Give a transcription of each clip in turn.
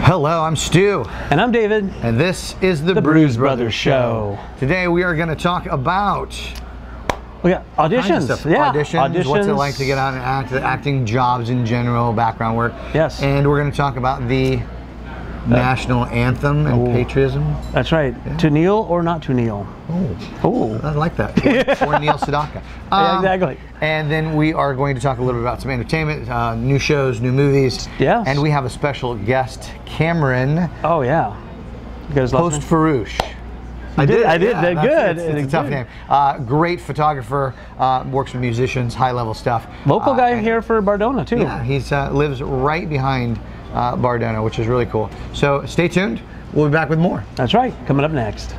Hello, I'm Stu. And I'm David. And this is the Bruise Brothers Show. Today we are going to talk about auditions. Auditions, what's it like to get out and act, acting jobs in general, background work. Yes. And we're going to talk about the national anthem and patriotism. That's right. Yeah. To kneel or not to kneel. Oh, I like that. Or Neil Sedaka. Yeah, exactly. And then we are going to talk a little bit about some entertainment, new shows, new movies. Yes. And we have a special guest, Cameron. Oh, yeah. You guys love Post Farouche. I did. Yeah, good. It's a tough name. Great photographer, works with musicians, high-level stuff. Local guy here for Bardona, too. Yeah, he lives right behind Bardona, which is really cool. So stay tuned. We'll be back with more. That's right. Coming up next.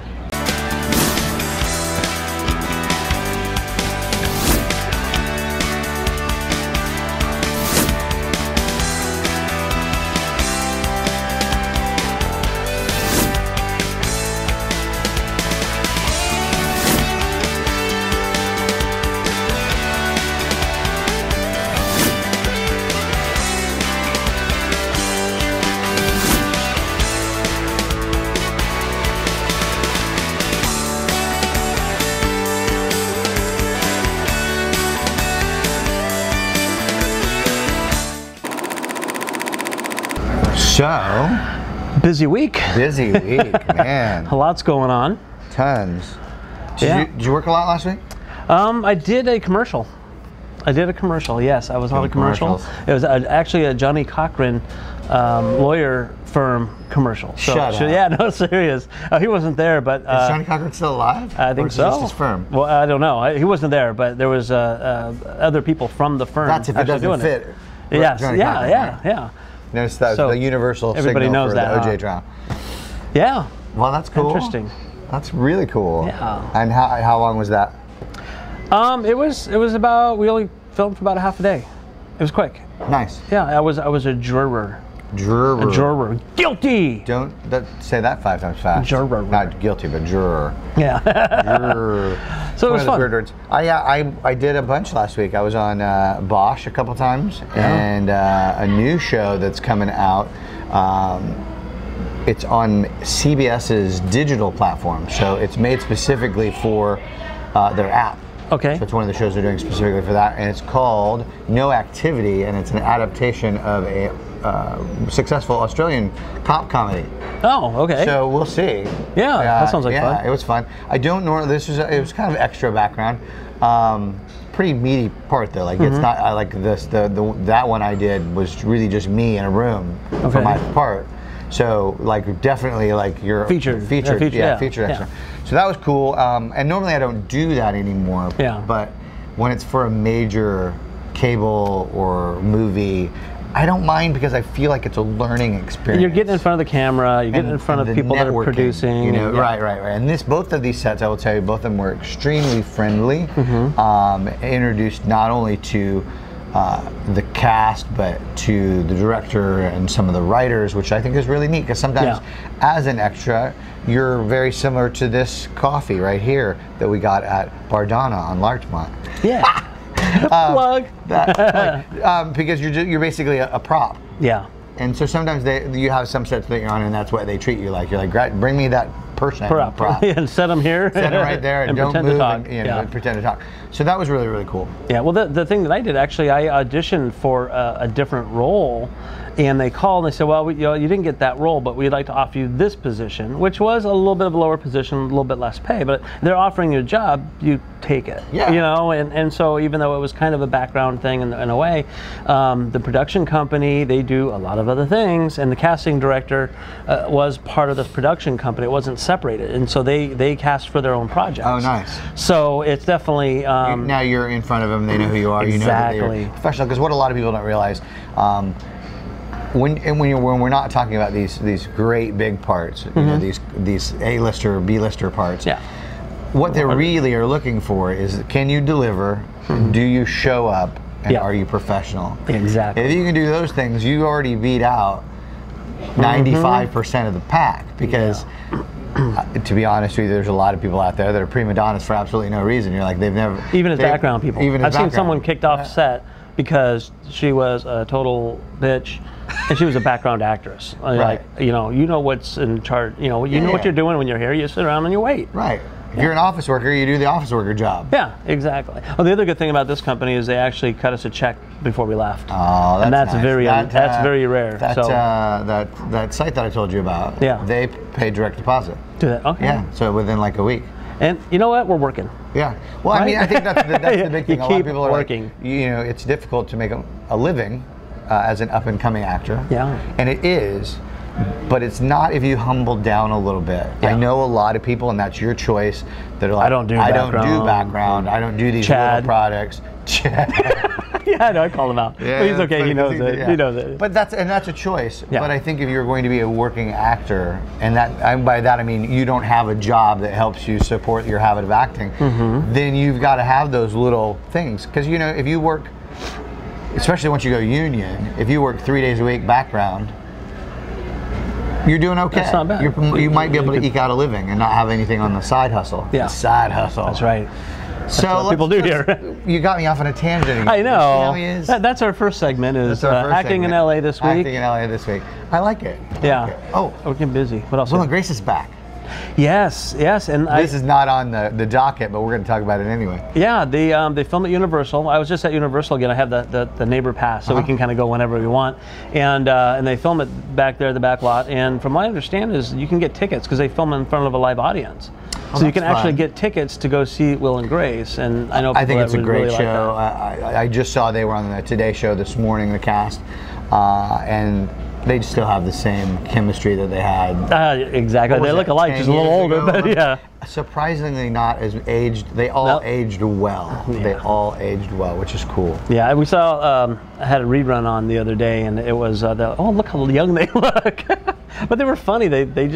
So, busy week, man. A lot's going on. Tons. Did you work a lot last week? I did a commercial. Yes, I was on a commercial. It was actually a Johnny Cochran lawyer firm commercial. So, Shut up. Yeah, no, serious. He wasn't there, but... Is Johnny Cochran still alive? I think so. Or is it just his firm? Well, I don't know. He wasn't there, but there was other people from the firm. That's if it doesn't fit. Yes, Johnny Cochran, yeah. Notice that the universal everybody signal knows for that, the OJ trial. Yeah. Well, that's cool. Interesting. That's really cool. Yeah. And how long was that? It was about, we only filmed for about a half a day. It was quick. Nice. Yeah, I was a juror. Juror. A juror. Guilty. Don't say that 5 times fast. Juror. Not guilty, but juror. Yeah. Juror. So it was fun. Weird words. I did a bunch last week. I was on Bosch a couple times, and a new show that's coming out. It's on CBS's digital platform, so it's made specifically for their app. Okay. So it's one of the shows they're doing specifically for that, and it's called No Activity, and it's an adaptation of a successful Australian cop comedy. Oh, okay. So we'll see. Yeah, that sounds like fun. Yeah, it was fun. I don't know. It was kind of extra background. Pretty meaty part though. Like it's not. I like this. That one I did was really just me in a room for my part. So like definitely like your featured extra. Yeah. So that was cool. And normally I don't do that anymore. Yeah. But when it's for a major cable or movie, I don't mind because I feel like it's a learning experience. You're getting in front of the camama, you're getting in front of people that are producing. You know, right. And both of these sets, I will tell you, both of them were extremely friendly. Introduced not only to the cast, but to the director and some of the writers, which I think is really neat because sometimes as an extra, you're very similar to this coffee right here that we got at Bardona on Larchmont. Yeah. Plug. Because you're basically a prop. Yeah. And so sometimes you have some sets that you're on, and that's what they treat you like. You're like, great, bring me that person. Prop. And set them here. Set them right there, and don't pretend move. To talk. And pretend to talk. So that was really, really cool. Yeah. Well, the thing that I did actually, I auditioned for a different role, and they called and they said, well, you didn't get that role, but we'd like to offer you this position, which was a little bit of a lower position, a little bit less pay, but they're offering you a job, you take it. Yeah. You know, and so even though it was kind of a background thing in a way, the production company, they do a lot of other things, and the casting director was part of this production company. It wasn't separated, and so they cast for their own projects. Oh, nice. So it's definitely now you're in front of them. They know who you are. Exactly. You know that you're professional. Because what a lot of people don't realize, when we're not talking about these great big parts, you know, these A-lister, B-lister parts. Yeah. What they really are looking for is, can you deliver? Do you show up? And are you professional? Exactly. If you can do those things, you already beat out 95% of the pack. Because to be honest with you, there's a lot of people out there that are prima donnas for absolutely no reason. You're like, they've never... Even as background people. I've seen someone kicked off set because she was a total bitch, and she was a background actress. Like, you know what's in charge. You know what you're doing when you're here. You sit around and you wait. Right. If you're an office worker, you do the office worker job. Yeah, exactly. Well, the other good thing about this company is they actually cut us a check before we left. Oh, that's and that's nice. that's very rare. That site that I told you about. Yeah. They pay direct deposit. Do that? Okay. Yeah. So within like a week. And you know what? We're working. Yeah. Well, I mean, I think that's the big thing. You A lot of keep people are working. like, it's difficult to make a living as an up and coming actor. Yeah. And it is. But it's not if you humble down a little bit. Yeah. I know a lot of people, and that's your choice, that are like, I don't do background, I don't do these little products. Chad. Yeah, I know, I call him out. Yeah, but he's okay, he knows it. Yeah. He knows it. But that's a choice. Yeah. But I think if you're going to be a working actor, and by that I mean you don't have a job that helps you support your habit of acting, then you've got to have those little things. Because if you work, especially once you go union, if you work 3 days a week background, you're doing okay. That's not bad. You might be able to eke out a living and not have anything on the side hustle. Yeah. The side hustle. That's right. So that's what people do here. You got me off on a tangent again. I know. That's our first segment is acting in LA this week. Acting in LA this week. I like it. Yeah. Like it. Oh. We're getting busy. What else? Will and Grace is back. Yes, and this is not on the docket, but we're going to talk about it anyway. Yeah, they film at Universal. I was just at Universal again. I have the neighbor pass, so we can kind of go whenever we want. And they film it back there at the back lot. And from what I understand is you can get tickets because they film in front of a live audience. So you can actually get tickets to go see Will and Grace. And I know people I think it's a great really show. Like I just saw they were on the Today Show this morning, the cast, and they still have the same chemistry that they had. Exactly. They look alike, just a little older, but yeah. Surprisingly not as aged. They all aged well. Yeah. They all aged well, which is cool. Yeah, we saw, I had a rerun on the other day, and it was, oh, look how young they look. But they were funny. They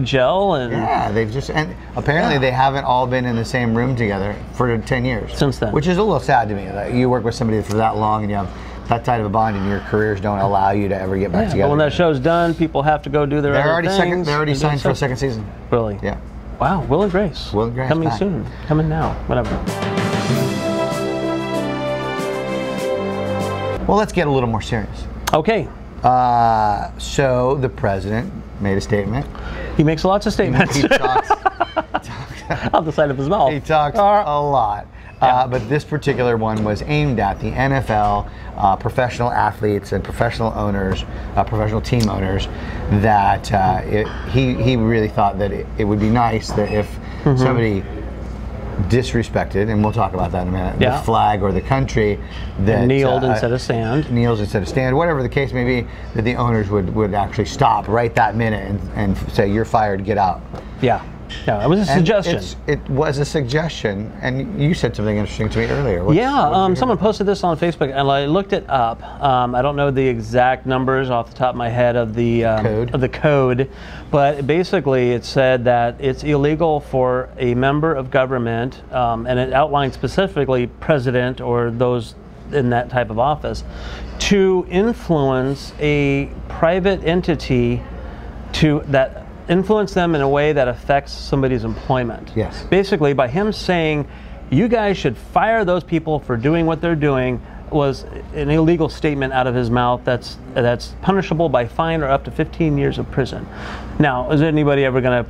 gel. And yeah, and apparently they haven't all been in the same room together for 10 years. Since then. Which is a little sad to me. Like, you work with somebody for that long and you have that tight of a bond, and your careers don't allow you to ever get back together. But when that show's done, people have to go do their other things. They're already signed for a second season. Really? Yeah. Wow, Will and Grace. Will and Grace coming back. soon. Coming now. Whatever. Well, let's get a little more serious. Okay. So the president made a statement. He makes lots of statements. He talks out the side of his mouth. He talks a lot. Yeah. But this particular one was aimed at the NFL, professional athletes and professional owners, professional team owners, that he really thought that it would be nice that if somebody disrespected, and we'll talk about that in a minute, the flag or the country, that kneeled instead of stand. Kneels instead of stand, whatever the case may be, that the owners would actually stop right that minute and say, you're fired, get out. Yeah. Yeah, it was a suggestion. It was a suggestion, and you said something interesting to me earlier. Someone posted this on Facebook, and I looked it up. I don't know the exact numbers off the top of my head of the code, but basically it said that it's illegal for a member of government, and it outlined specifically president or those in that type of office, to influence a private entity influence them in a way that affects somebody's employment. Yes. Basically, by him saying, you guys should fire those people for doing what they're doing, was an illegal statement out of his mouth that's punishable by fine or up to 15 years of prison. Now, is anybody ever going to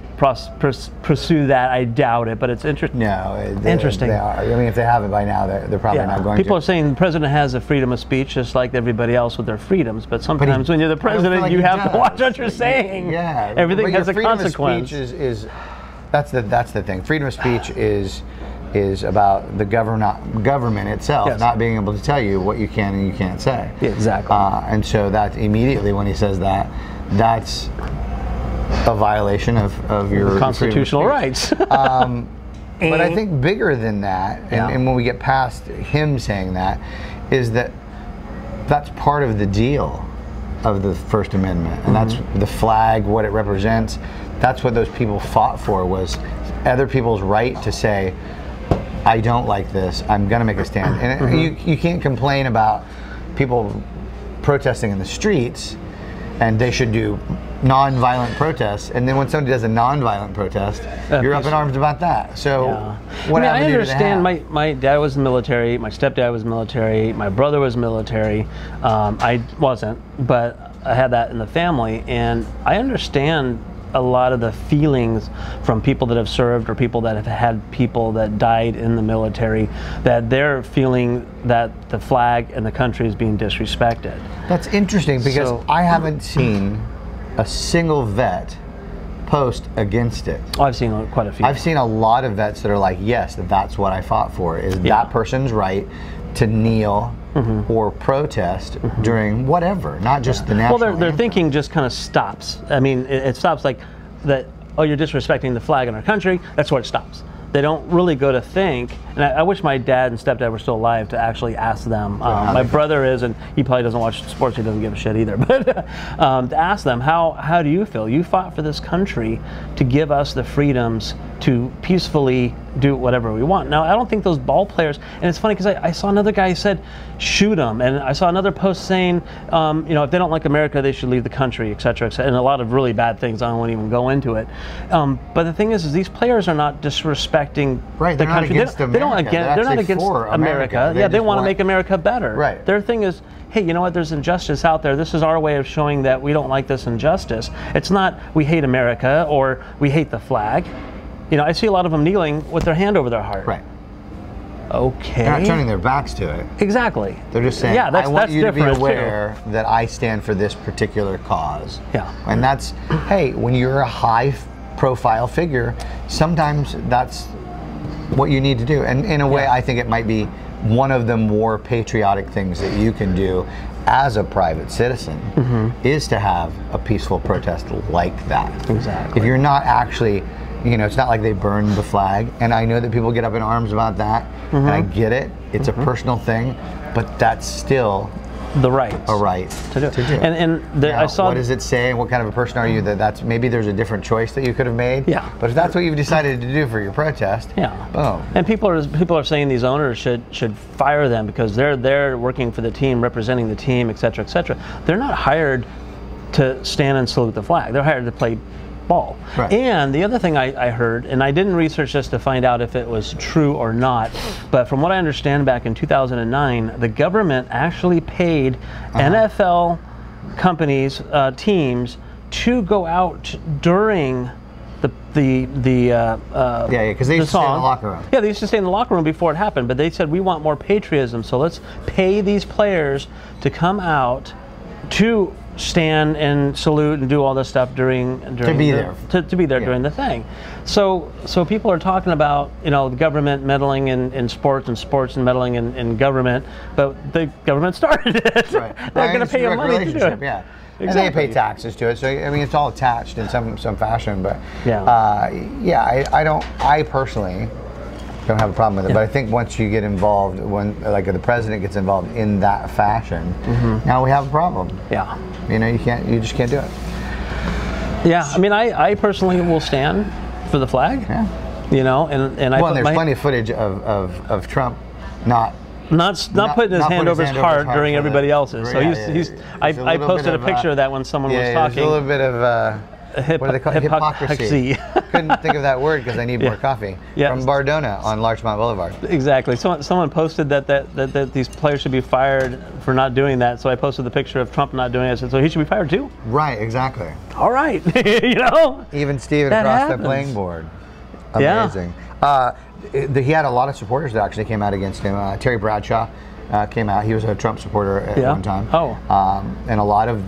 pursue that? I doubt it, but it's interesting. No, interesting. They are. I mean, if they haven't by now, they're probably not going to. People are saying the president has a freedom of speech just like everybody else with their freedoms, but sometimes when you're the president, you have to watch what you're saying. Yeah. Everything has a consequence. Freedom of speech that's the thing. Freedom of speech is about the government itself not being able to tell you what you can and you can't say. Yeah, exactly. And so that immediately when he says that, that's a violation of your constitutional rights. But I think bigger than that, and when we get past him saying that, is that's part of the deal of the First Amendment, and that's the flag, what it represents. That's what those people fought for, was other people's right to say, I don't like this, I'm going to make a stand. And you can't complain about people protesting in the streets and they should do non-violent protests. And then when somebody does a non-violent protest, you're up in arms about that. So what I avenue do they understand. have? My dad was military. My stepdad was military. My brother was military. I wasn't, but I had that in the family, and I understand a lot of the feelings from people that have served or people that have had people that died in the military, that they're feeling that the flag and the country is being disrespected. That's interesting, because I haven't seen a single vet post against it. Oh, I've seen quite a few. I've seen a lot of vets that are like, yes, that's what I fought for, is that person's right to kneel or protest during whatever, not just the national Well, their anthem. thinking just kind of stops. I mean, it stops like that, oh, you're disrespecting the flag in our country. That's where it stops. They don't really go to think, and I wish my dad and stepdad were still alive to actually ask them. My brother is, and he probably doesn't watch sports, he doesn't give a shit either, but to ask them, how do you feel? You fought for this country to give us the freedoms to peacefully do whatever we want. Now, I don't think those ball players, and it's funny because I saw another guy who said, shoot them, and I saw another post saying, if they don't like America, they should leave the country, et cetera, and a lot of really bad things. I won't even go into it. But the thing is these players are not disrespecting the country. They're not against America. Yeah, they want to make America better. Right. Their thing is, hey, you know what? There's injustice out there. This is our way of showing that we don't like this injustice. It's not we hate America or we hate the flag. I see a lot of them kneeling with their hand over their heart. Right. Okay. They're not turning their backs to it. Exactly. They're just saying, yeah, I want you to be aware too. that I stand for this particular cause. Yeah. And that's, hey, when you're a high-profile figure, sometimes that's what you need to do. And in a way, I think it might be one of the more patriotic things that you can do as a private citizen is to have a peaceful protest like that. Exactly. If you're not actually, it's not like they burned the flag, and I know that people get up in arms about that, and I get it. It's a personal thing, but that's still a right to do. And now, I saw. What does it say? What kind of a person are you? That's maybe there's a different choice that you could have made. Yeah. But if that's what you've decided to do for your protest, boom. And people are saying these owners should fire them because they're working for the team, representing the team, et cetera, et cetera. They're not hired to stand and salute the flag. They're hired to play ball. Right. And the other thing I heard, and I didn't research this to find out if it was true or not, but from what I understand, back in 2009, the government actually paid NFL companies, teams, to go out during because they used to stay in the locker room. Yeah, they used to stay in the locker room before it happened, but they said, we want more patriotism, so let's pay these players to come out to stand and salute and do all this stuff during to be there during the thing. So people are talking about the government meddling in sports and sports and meddling in government, but the government started it. Right. They're going to pay you money to do it. Yeah. Exactly. And they pay taxes to it, so I mean it's all attached in some fashion. But I personally don't have a problem with it. But I think once you get involved, when like the president gets involved in that fashion, now we have a problem. Yeah. You just can't do it. Yeah, I mean, I personally will stand for the flag. Yeah. And there's plenty of footage of Trump not putting his hand over his heart during everybody else's. So I posted a picture of that when someone was talking. There's a little bit of what do they call it? Hypocrisy. Couldn't think of that word because I need more coffee. From Bardona on Larchmont Boulevard. Exactly. Someone posted that these players should be fired for not doing that. So I posted the picture of Trump not doing it. So he should be fired too. Right. Exactly. All right. Even Steven across the playing board. Amazing. He had a lot of supporters that actually came out against him. Terry Bradshaw came out. He was a Trump supporter at one time. And a lot of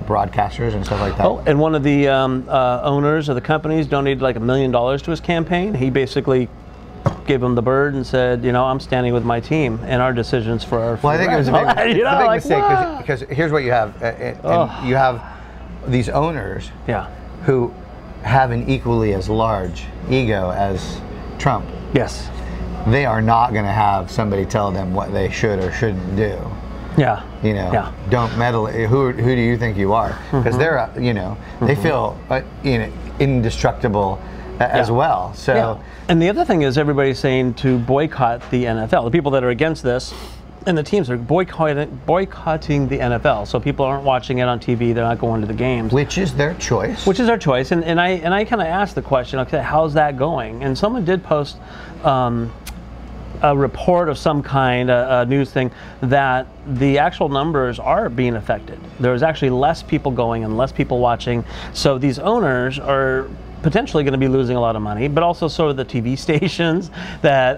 broadcasters and stuff like that. And one of the owners of the companies donated like $1 million to his campaign. He basically gave him the bird and said, I'm standing with my team and our decisions for our. Well, I think it was a big mistake because here's what you have. And you have these owners who have an equally as large ego as Trump. Yes. They are not going to have somebody tell them what they should or shouldn't do. Yeah. Don't meddle. Who do you think you are? Because they're, they feel, indestructible as well. So. And the other thing is everybody's saying to boycott the NFL. The people that are against this and the teams are boycotting the NFL. So people aren't watching it on TV. They're not going to the games. Which is their choice. Which is our choice. And I kind of asked the question, okay, how's that going? And someone did post a report of some kind, a news thing, that the actual numbers are being affected. There's actually less people going and less people watching. So these owners are potentially going to be losing a lot of money, but also so are the TV stations, that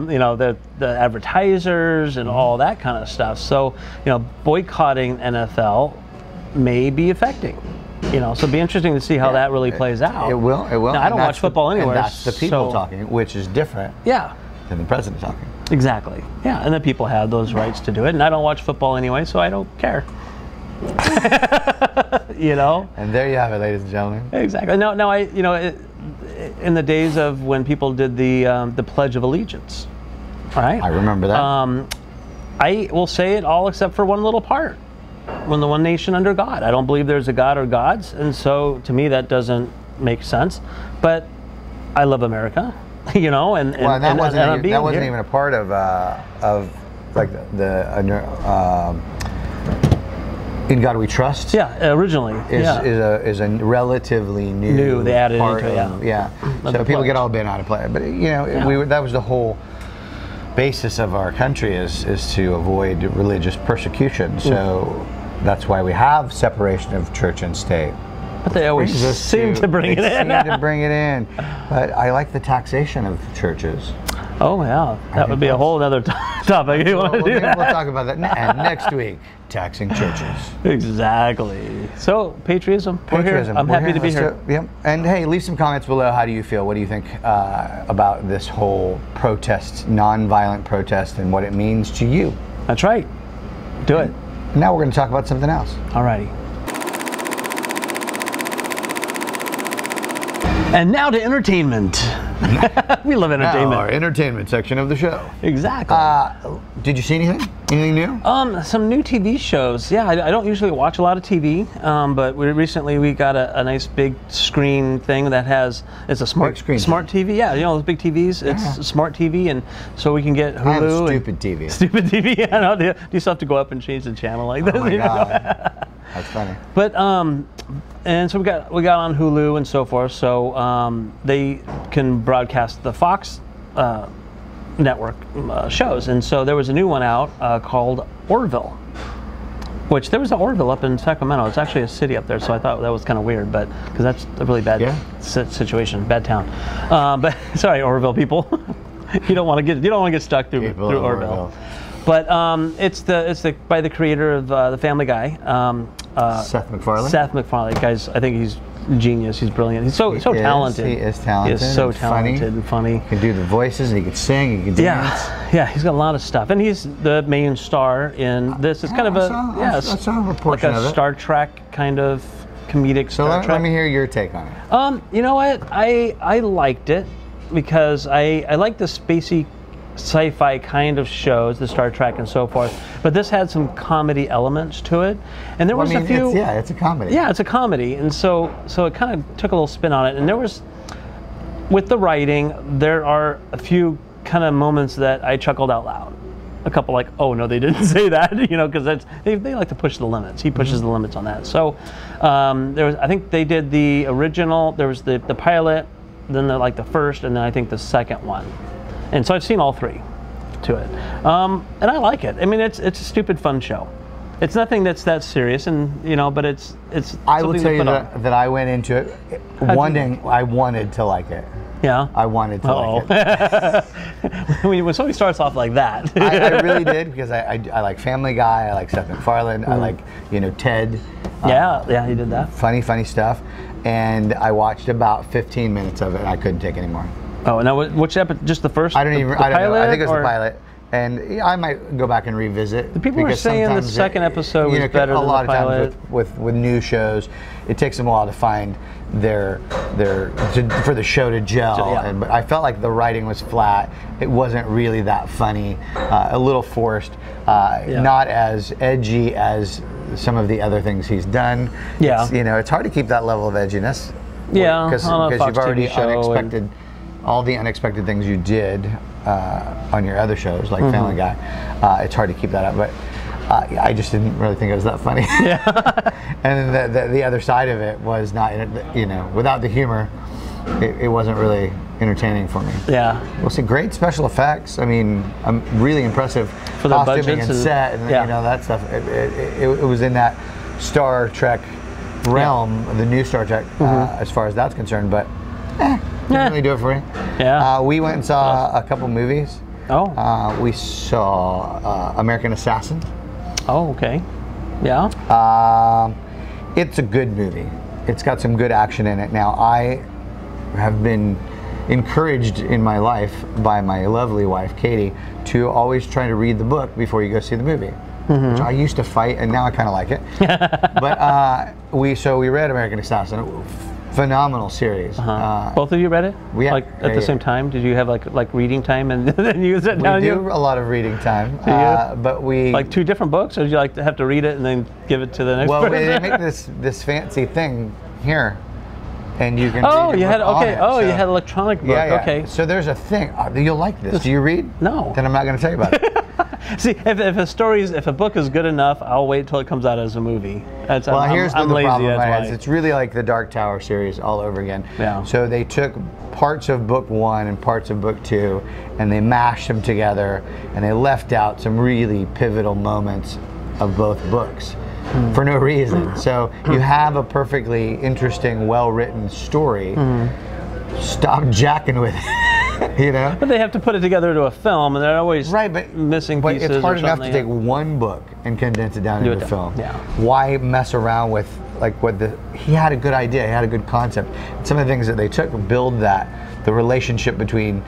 you know, the advertisers and all that kind of stuff. So, you know, boycotting NFL may be affecting. You know, so it'd be interesting to see how that really plays out. It will. It will. Now, I don't watch football anywhere. And that's the people talking, which is different. Yeah. Than the president talking. Exactly. Yeah, and then people have those rights to do it, and I don't watch football anyway, so I don't care. You know. And there you have it, ladies and gentlemen. Exactly. No, in the days of when people did the Pledge of Allegiance, right? I remember that. I will say it all except for one little part. When the one nation under God. I don't believe there's a God or gods, and so to me that doesn't make sense. But I love America, you know, and that wasn't even a part of like the In God We Trust. Yeah, originally is a relatively new. They added part into of, So people get all bent out of play, but you know, that was the whole basis of our country is to avoid religious persecution. So that's why we have separation of church and state. But they always seem to bring it in. But I like the taxation of churches. Oh yeah, that would be a whole other topic. You want to do that? We'll talk about that next week. Taxing churches. Exactly. So patriotism. Patriotism. I'm happy to be here. Yep. And hey, leave some comments below. How do you feel? What do you think about this whole protest, non-violent protest, and what it means to you? That's right. Do it. Now we're going to talk about something else. Alrighty. And now to entertainment. We love entertainment. Now our entertainment section of the show. Exactly. Did you see anything? Anything new? Some new TV shows. Yeah, I don't usually watch a lot of TV, but recently we got a nice big screen thing that it's a smart TV. Yeah, you know those big TVs. It's smart TV, and so we can get Hulu. I have stupid TV. Stupid TV. I know. Do you still have to go up and change the channel like this? Oh my God. That's funny. But and so we got on Hulu and so forth, so they can broadcast the Fox network shows, and so there was a new one out called Orville, which there was an Orville up in Sacramento. It's actually a city up there, so I thought that was kind of weird, but because that's a really bad situation, bad town. But sorry, Orville people, you don't want to get stuck through Orville. But it's by the creator of the Family Guy. Seth MacFarlane. Seth MacFarlane, guys, I think he's genius. He's brilliant. He's so talented. He is talented. He is so talented and funny. He can do the voices. He can sing. He can dance. Yeah, he's got a lot of stuff, and he's the main star in this. It's kind of I saw a portion of it. Star Trek kind of comedic. So let me hear your take on it. You know what? I liked it because I like the spacey sci-fi kind of shows, the Star Trek and so forth, but this had some comedy elements to it, and there was a few. It's a comedy. Yeah, it's a comedy, and so it kind of took a little spin on it. And there was, with the writing, there are a few kind of moments that I chuckled out loud. A couple like, oh no, they didn't say that, you know, because they like to push the limits. He pushes the limits on that. So I think they did the original. There was the pilot, then the first, and then I think the second one. And so I've seen all three to it, and I like it. I mean, it's a stupid fun show. It's nothing that's that serious, and you know, but it's. I will tell you that I went into it I wanted to like it. Yeah. I wanted to like it. When somebody starts off like that. I really did, because I like Family Guy. I like Seth MacFarlane. I like Ted. Yeah, he did that. Funny stuff, and I watched about 15 minutes of it. And I couldn't take any more. Oh, now which episode? Just the first? I don't know. I think it was the pilot, and I might go back and revisit. The people were saying the second episode was better than the pilot. A lot of times with new shows, it takes them a while to find for the show to gel. Yeah. But I felt like the writing was flat. It wasn't really that funny. A little forced. Not as edgy as some of the other things he's done. Yeah. It's hard to keep that level of edginess. Yeah. Because you've already all the unexpected things you did on your other shows like Family Guy. It's hard to keep that up, but I just didn't really think it was that funny. Yeah. And then the other side of it was not, you know, without the humor, it wasn't really entertaining for me. Yeah. Well, see, great special effects. I mean, really impressive for the costuming budgets and set, and you know that stuff. It was in that Star Trek realm, the new Star Trek, as far as that's concerned. But didn't really do it for me. Yeah. We went and saw a couple movies. Oh. We saw American Assassin. Oh, okay. Yeah. It's a good movie. It's got some good action in it. Now, I have been encouraged in my life by my lovely wife, Katie, to always try to read the book before you go see the movie. Which I used to fight, and now I kind of like it. But we read American Assassin. Phenomenal series. Both of you read it? Yeah. Like at the same time? Did you have like reading time and then use it down? We do a lot of reading time. But we like two different books, or did you like to have to read it and then give it to the next person? Well, they make this fancy thing here, and you can. Oh, read you had it, so, you had electronic book. Yeah. Okay. So there's a thing. You'll like this. Do you read? No. Then I'm not going to tell you about it. See, if a book is good enough, I'll wait till it comes out as a movie. Here's the lazy, problem. that's why. It's really like the Dark Tower series all over again. Yeah. So they took parts of book 1 and parts of book 2, and they mashed them together, and they left out some really pivotal moments of both books for no reason. So you have a perfectly interesting, well-written story. Stop jacking with it. You know, but they have to put it together into a film, and they're always missing pieces. But it's hard enough to take one book and condense it down into a film. Yeah. Why mess around with like he had a good idea, he had a good concept. Some of the things that they took build the relationship between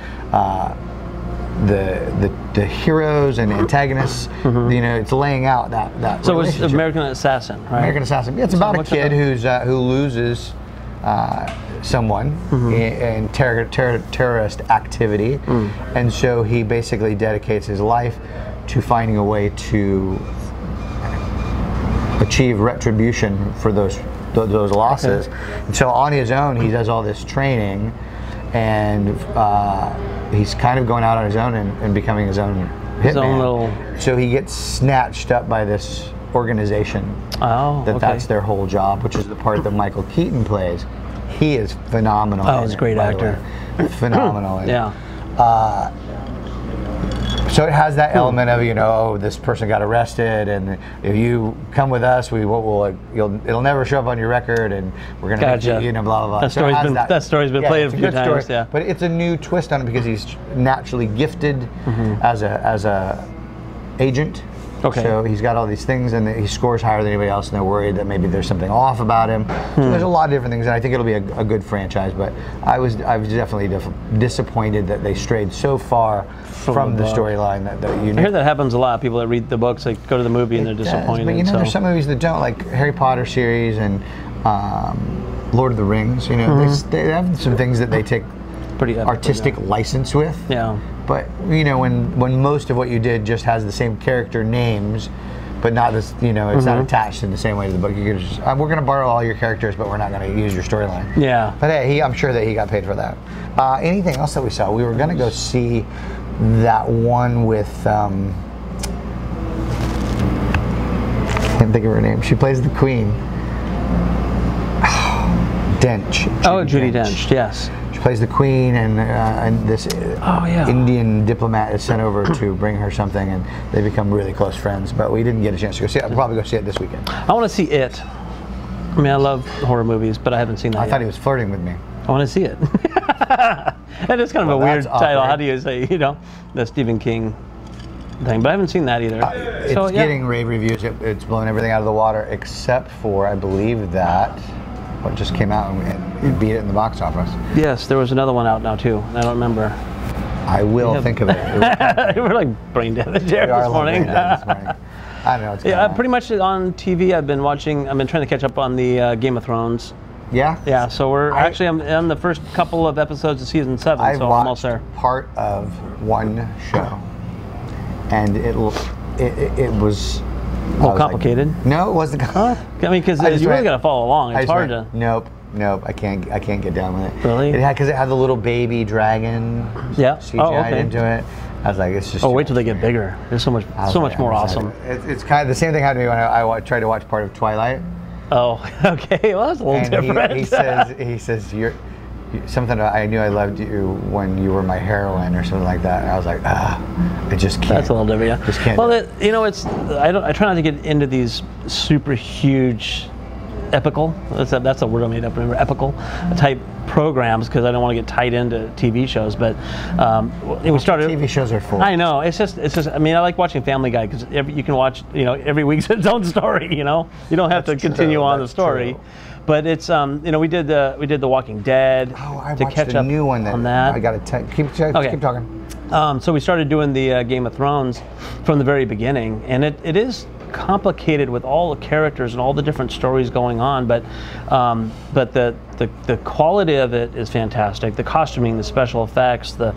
the heroes and antagonists. You know, it's laying out that. So it was American Assassin, right? American Assassin. It's about a kid who loses someone in terrorist activity, and so he basically dedicates his life to finding a way to achieve retribution for those losses. And so on his own, he does all this training, and he's kind of going out on his own and becoming his own hitman. So he gets snatched up by this organization. That's their whole job, which is the part that Michael Keaton plays. He is phenomenal. Oh, he's a great actor. Phenomenal. Yeah. So it has that element of, you know, this person got arrested, and if you come with us, it'll never show up on your record, and we're gonna make you, you know, blah blah blah. That story's been played a few times. Yeah. But it's a new twist on it because he's naturally gifted as a agent. Okay. So he's got all these things, and he scores higher than anybody else, and they're worried that maybe there's something off about him. So there's a lot of different things, and I think it'll be a good franchise. But I was definitely disappointed that they strayed so far from the storyline that you. I hear that happens a lot. People that read the books, they go to the movie and they're disappointed. But you know, there's some movies that don't, like Harry Potter series and Lord of the Rings. You know, they have some things that they take pretty artistic license with. Yeah. But you know, when most of what you did just has the same character names, but not this, you know, it's not attached in the same way to the book. You could just, we're going to borrow all your characters, but we're not going to use your storyline. Yeah. But hey, I'm sure that he got paid for that. Anything else that we saw? We were going to go see that one with. Can't think of her name. She plays the Queen. Dench. Judi Dench. Yes. Plays the Queen, and this Indian diplomat is sent over to bring her something, and they become really close friends. But we didn't get a chance to go see it. I'll probably go see it this weekend. I want to see it. I mean, I love horror movies, but I haven't seen that yet. I thought he was flirting with me. I want to see it. That is kind of a weird title. How do you say, you know, the Stephen King thing? But I haven't seen that either. It's getting rave reviews. It's blowing everything out of the water, except for, I believe that what just came out and it beat it in the box office. Yes, there was another one out now too, and I don't remember. I will think of it. We're like brain dead this morning. I don't know. It's pretty much on TV. I've been trying to catch up on the Game of Thrones. Yeah? Yeah, so I'm on the first couple of episodes of season 7, so almost there. Part of one show, and it was. A little complicated? No, it wasn't. I mean, because you really got to follow along. It's hard to. Nope. nope, I can't get down with it. Really? Because it had the little baby dragon CGI'd into it. I was like, it's just. Oh, wait till they get bigger. There's so much more awesome. It's kind of the same thing happened to me when I tried to watch part of Twilight. Oh, okay. Well, that's a little different. He says you're something. I knew I loved you when you were my heroine, or something like that. And I was like, I just can't. That's a little different. Yeah. Just can't. Well, it's. I try not to get into these super huge, epical. That's a word I made up. Remember, epical type programs, because I don't want to get tied into TV shows. But we started. TV shows are full. I know. It's just. I mean, I like watching Family Guy because you can watch. Every week's its own story. You don't have to continue on the story. True. But it's we did the Walking Dead to catch up new one on that. I got to keep talking. So we started doing the Game of Thrones from the very beginning, and it is complicated with all the characters and all the different stories going on, but the quality of it is fantastic. The costuming, the special effects, the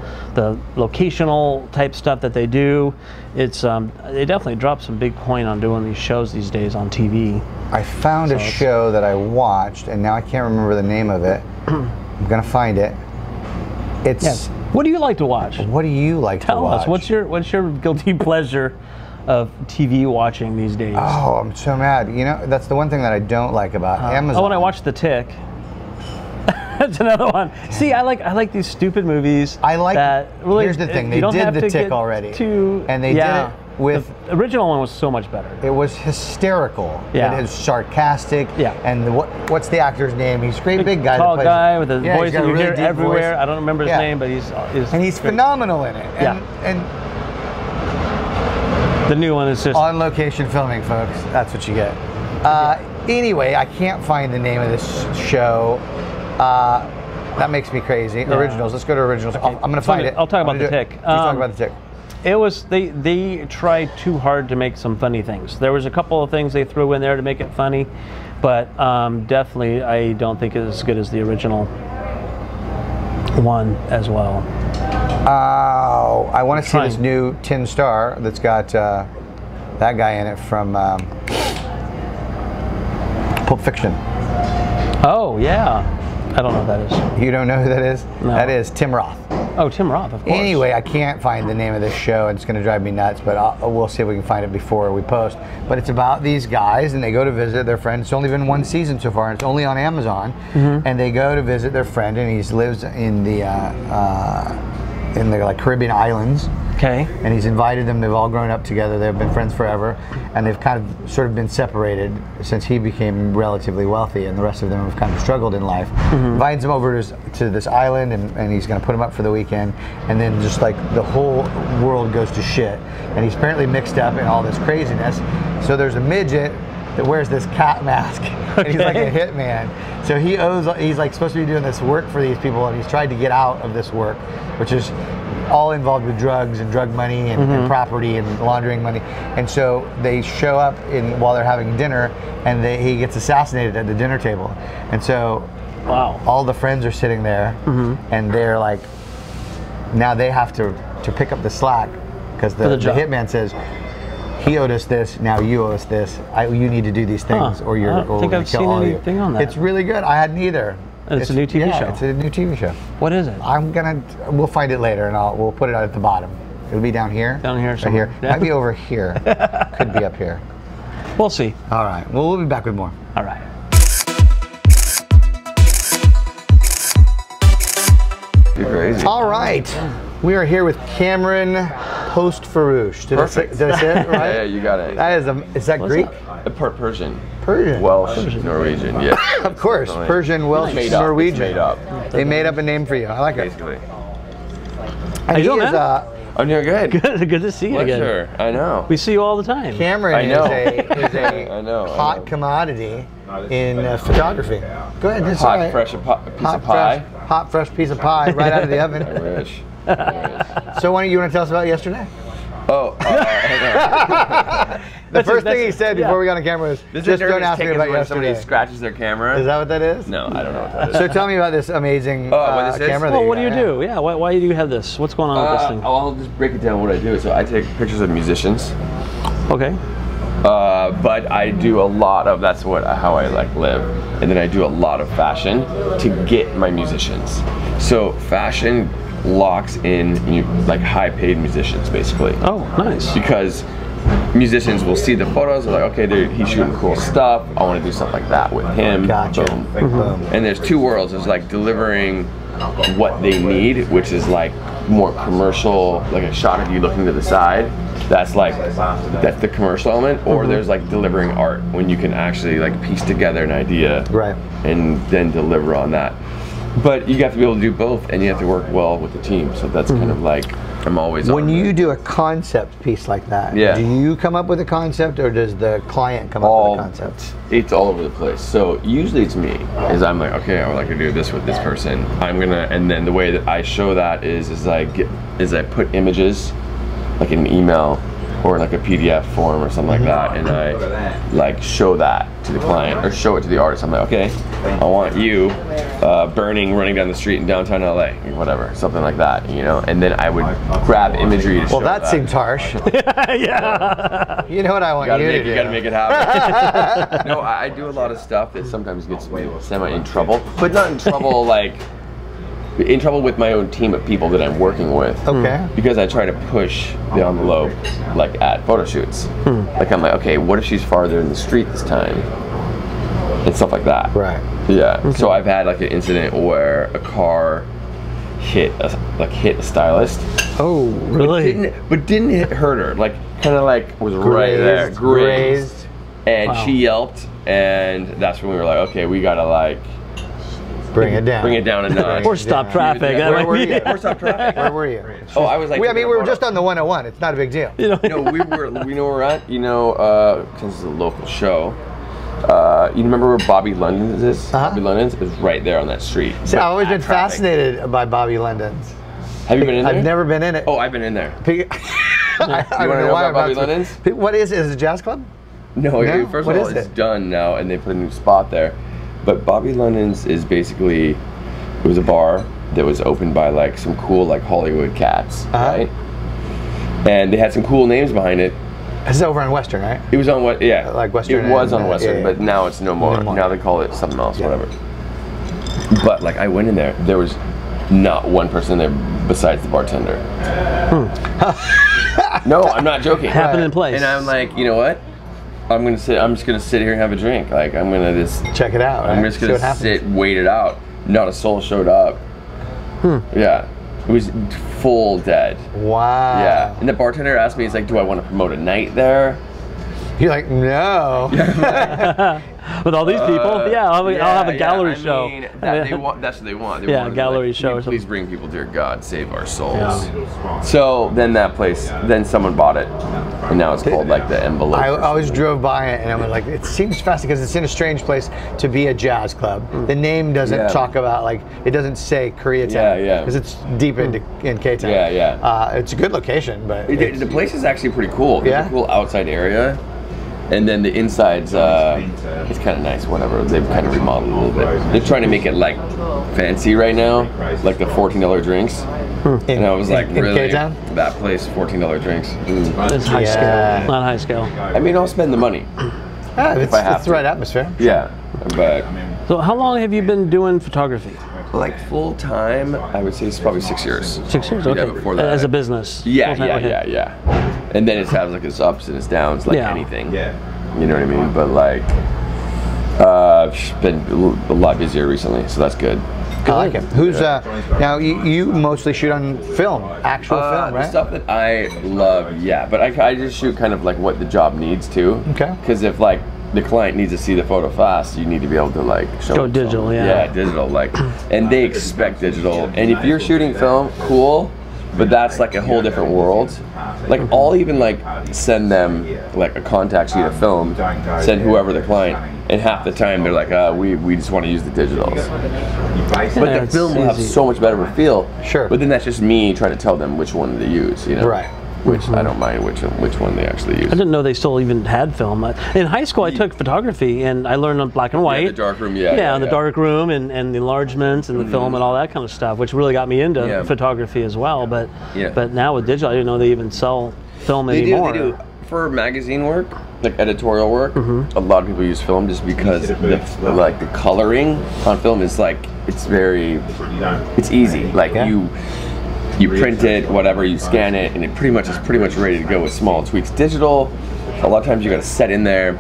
locational type stuff that they do, they definitely drop some big point on doing these shows these days on TV. I found a show that I watched, and now I can't remember the name of it. I'm gonna find it. What do you like to watch? What do you like to watch? Tell us, what's your guilty pleasure of TV watching these days? Oh, I'm so mad. That's the one thing that I don't like about Amazon. Oh, when I watch The Tick. That's another one. See, I like these stupid movies. I like that. Really, here's the thing: they did The Tick already, and they did it with the original one was so much better. It was hysterical. Yeah, it was sarcastic. Yeah, and what's the actor's name? He's a great big guy. Tall guy with his voice that you hear everywhere. Voice. I don't remember his name, but he's phenomenal in it. And the new one is just on location filming, folks. That's what you get. Anyway, I can't find the name of this show. That makes me crazy. Yeah. Originals. Let's go to originals. Okay. I'm going to find it. I'll talk about The Tick. You talk about The Tick. It was they tried too hard to make some funny things. There was a couple of things they threw in there to make it funny, but definitely I don't think it's as good as the original one as well. I want to see this new Tin Star that's got that guy in it from Pulp Fiction. Oh yeah. I don't know who that is. You don't know who that is? No. That is Tim Roth. Oh, Tim Roth, of course. Anyway, I can't find the name of this show, and it's going to drive me nuts, but we'll see if we can find it before we post. But it's about these guys, and they go to visit their friend. It's only been one season so far, and it's only on Amazon. And they go to visit their friend, and he lives in the like Caribbean islands. Okay. And he's invited them. They've all grown up together. They've been friends forever, and they've kind of sort of been separated since he became relatively wealthy, and the rest of them have kind of struggled in life. Invites them over to this island, and he's going to put them up for the weekend, and then just like the whole world goes to shit, and he's apparently mixed up in all this craziness. So there's a midget that wears this cat mask, and he's like a hitman. So he's like supposed to be doing this work for these people, and he's tried to get out of this work, which is all involved with drugs and drug money and property and laundering money. And so they show up while they're having dinner, and he gets assassinated at the dinner table. And so all the friends are sitting there, and they're like, now they have to pick up the slack, because the hitman says, he owed us this, now you owe us this. You need to do these things, or you're. I don't think I've seen anything on that. It's really good. I hadn't either. It's a new TV show. It's a new TV show. What is it? We'll find it later, and we'll put it at the bottom. It'll be down here. Down here, right here. Yeah. Might be over here. Could be up here. We'll see. All right. Well, we'll be back with more. All right. You're crazy. All right. We are here with Cameron Post-Farouche. Perfect. Did I say it right? Yeah, you got it. Is that Greek? Persian. Persian. Welsh, Norwegian, yeah. Of course, Persian, Welsh, Norwegian. It's made up. They made up a name for you. I like it. Basically. And he is I'm doing good. Good to see you again. Sure, I know. We see you all the time. is Cameron a hot commodity in photography. Go ahead. It's hot, fresh piece of pie. Hot, fresh piece of pie right out of the oven. I wish. So why don't you want to tell us about yesterday? Oh, the first thing he said before we got on camera was, just don't ask me about yesterday. Somebody scratches their camera. Is that what that is? No, I don't know what that is. So tell me about this amazing camera. Well, what do you do? Yeah, why do you have this? What's going on with this thing? I'll just break it down what I do. So I take pictures of musicians. Okay. But I do a lot of, that's how I like live. And then I do a lot of fashion to get my musicians. So fashion locks in like high paid musicians basically. Oh, nice. Because musicians will see the photos, they're like, okay, he's shooting cool stuff, I want to do something like that with him. Gotcha. Boom. Boom. And there's two worlds. There's like delivering what they need, which is like more commercial, like a shot of you looking to the side. That's the commercial element. Or there's like delivering art, when you can actually like piece together an idea, right, and then deliver on that. But you have to be able to do both, and you have to work well with the team. So that's kind of like, I'm always when you do a concept piece like that, do you come up with a concept, or does the client come up with a concept? It's all over the place. So usually it's me, is I'm like, okay, I would like to do this with this person. And then the way that I show that is I put images like in an email or like a PDF form or something like that, and I like show that to the client or show it to the artist. I'm like, okay, I want you burning, running down the street in downtown LA, or whatever, something like that, you know. And then I would grab imagery to show that seems harsh. Yeah. You know what I want you to do? You gotta make it happen. No, I do a lot of stuff that sometimes gets me semi in trouble, but not in trouble like in trouble with my own team of people that I'm working with. Okay. Because I try to push the envelope, like at photo shoots. Like I'm like, okay, what if she's farther in the street this time? And stuff like that. Right. Yeah. Okay. So I've had like an incident where a car hit a stylist. Oh, really? But didn't hurt her. Like kind of like was right there, grazed. And she yelped, and that's when we were like, okay, we gotta like bring it down. Bring it down a notch. Or stop traffic. Where were you? Or stop traffic. Where were you? Oh, I was like. I mean, we were just on the 101. It's not a big deal. You know, no, we know where we're at. You know, since it's a local show. You remember where Bobby London's is? Bobby London's is right there on that street. See, I've always been fascinated by Bobby London's. Have you been in there? I've never been in it. Oh, I've been in there. I you want to know about Bobby London's? What is it? Is it a jazz club? No, first of all, it's done now, and they put a new spot there. But Bobby London's is basically, it was a bar that was opened by like some cool like Hollywood cats, right? And they had some cool names behind it. This is over on Western, right? It was on what? Yeah, like Western. It was on Western, but now it's no more. Now they call it something else, whatever. But like I went in there, there was not one person there besides the bartender. No, I'm not joking. Happened in place. And I'm like, you know what? I'm just gonna sit here and have a drink. Like I'm gonna just check it out. I'm just gonna sit, wait it out. Not a soul showed up. Yeah, it was full dead. Wow. Yeah, and the bartender asked me, he's like, "Do I want to promote a night there?" You're like, no. With all these people, I'll have a gallery show. I mean, that's what they want. They want gallery like, show or please bring people, dear God, save our souls. So then that place, then someone bought it, and now it's called like the Envelope. I always drove by it, and I was like, it seems fascinating because it's in a strange place to be a jazz club. The name doesn't talk about, like, it doesn't say Koreatown. Because it's deep in K-Town. It's a good location, but the place is actually pretty cool. It's a cool outside area. And then the inside's it's kind of nice, whatever. They've kind of remodeled a little bit. They're trying to make it like fancy right now, like the $14 drinks. And I was like, really? K-Town? That place, $14 drinks. It's high scale, not high scale. I mean, I'll spend the money. It's the right atmosphere. Yeah, but. So how long have you been doing photography? Like full time, I would say it's probably 6 years. 6 years, okay. Yeah, before that. As a business? Yeah. And then it has like its ups and its downs, like anything. You know what I mean? But like, been a lot busier recently, so that's good. I like it. Who's now? You mostly shoot on film, actual film, right? The stuff that I love, but I just shoot kind of like what the job needs to. Okay. Because if like the client needs to see the photo fast, you need to be able to like show digital, digital, like, and they expect digital. And if you're shooting film, cool, but that's like a whole different world. Like I'll even like send them like a contact sheet of film, send whoever the client, and half the time they're like, we just want to use the digitals. But the film will have so much better of a feel. Sure. But then that's just me trying to tell them which one to use, you know? Right. Which I don't mind which one they actually use. I didn't know they still even had film. In high school, I took photography, and I learned on black and white. The dark room, the dark room, and the enlargements, and the film, and all that kind of stuff, which really got me into photography as well. But now with digital, I didn't know they even sell film anymore. They do. for magazine work, like editorial work, a lot of people use film just because the coloring on film is like it's easy. Like you print it, whatever, you scan it, and it pretty much is ready to go with small tweaks. Digital, a lot of times you got to set in there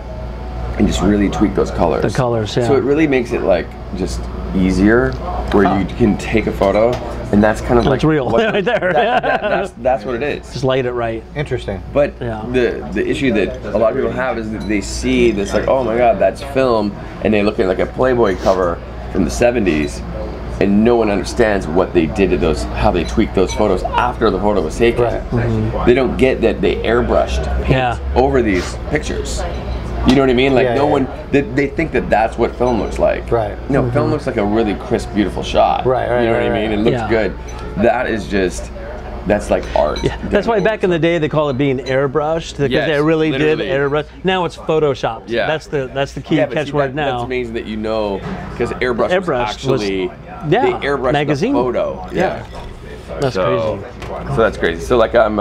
and just really tweak those colors. The colors, yeah. So it really makes it like just easier, where you can take a photo, and that's kind of like it's real right there. That's what it is. Just light it right. Interesting. But the issue that a lot of people have is that they see this like, oh my God, that's film, and they look at like a Playboy cover from the 70s, and no one understands what they did to those, how they tweaked those photos after the photo was taken. Right. They don't get that they airbrushed paint over these pictures. You know what I mean? Like no one, they think that that's what film looks like. Right. No, film looks like a really crisp, beautiful shot. Right. You know what I mean? It looks good. That is just, that's like art. Yeah. That's why back in the day they call it being airbrushed, because they really did airbrush. Now it's photoshopped. Yeah. That's the key catchword now. That's amazing that you know, because airbrush was actually they airbrushed magazine the photo. Yeah. That's crazy. So that's crazy. So like I'm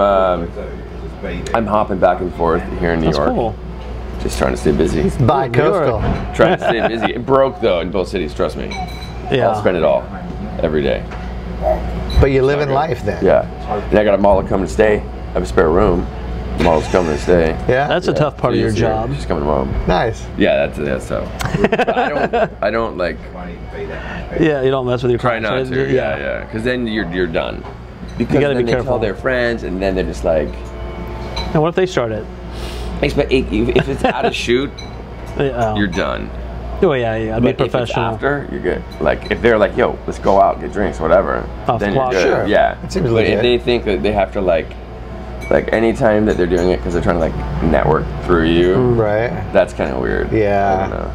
hopping back and forth here in New York. Cool. Just trying to stay busy. Bi-coastal. Trying to stay busy. It broke though in both cities, trust me. Yeah. I'll spend it all every day. But you live in life then. Yeah. And I got a model coming to stay. I have a spare room. The model's coming to stay. Yeah. That's a tough part of your job. She's coming home. Nice. Yeah, that's tough. But I don't like. Yeah, you don't mess with your Try clients. not to. Yeah. Because then you're done. Because you gotta then be they careful. tell their friends, and then they're just like. And what if they start it? If it's out of shoot, you're done. Oh yeah, I'd be professional. If it's after, you're good. Like if they're like, "Yo, let's go out, get drinks, whatever," Off then the you're clock. good. Sure. Yeah. It seems But legit. if they think that they have to like any time that they're doing it because they're trying to like network through you, Right. that's kind of weird. Yeah. I don't know.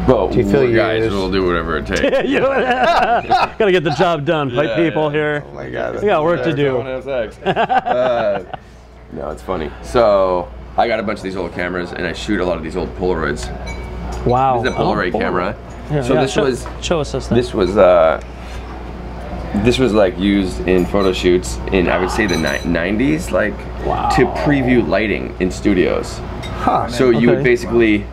But Do you feel guys used? will do whatever it takes. Gotta get the job done. Fight people here. Oh my God. We got work to do. Don't have sex. No, it's funny. So I got a bunch of these old cameras, and I shoot a lot of these old Polaroids. Wow. This is a Polaroid camera. Yeah, So this show us this thing. This was like used in photo shoots in, I would say, the 90s, like to preview lighting in studios. Huh. So you would basically,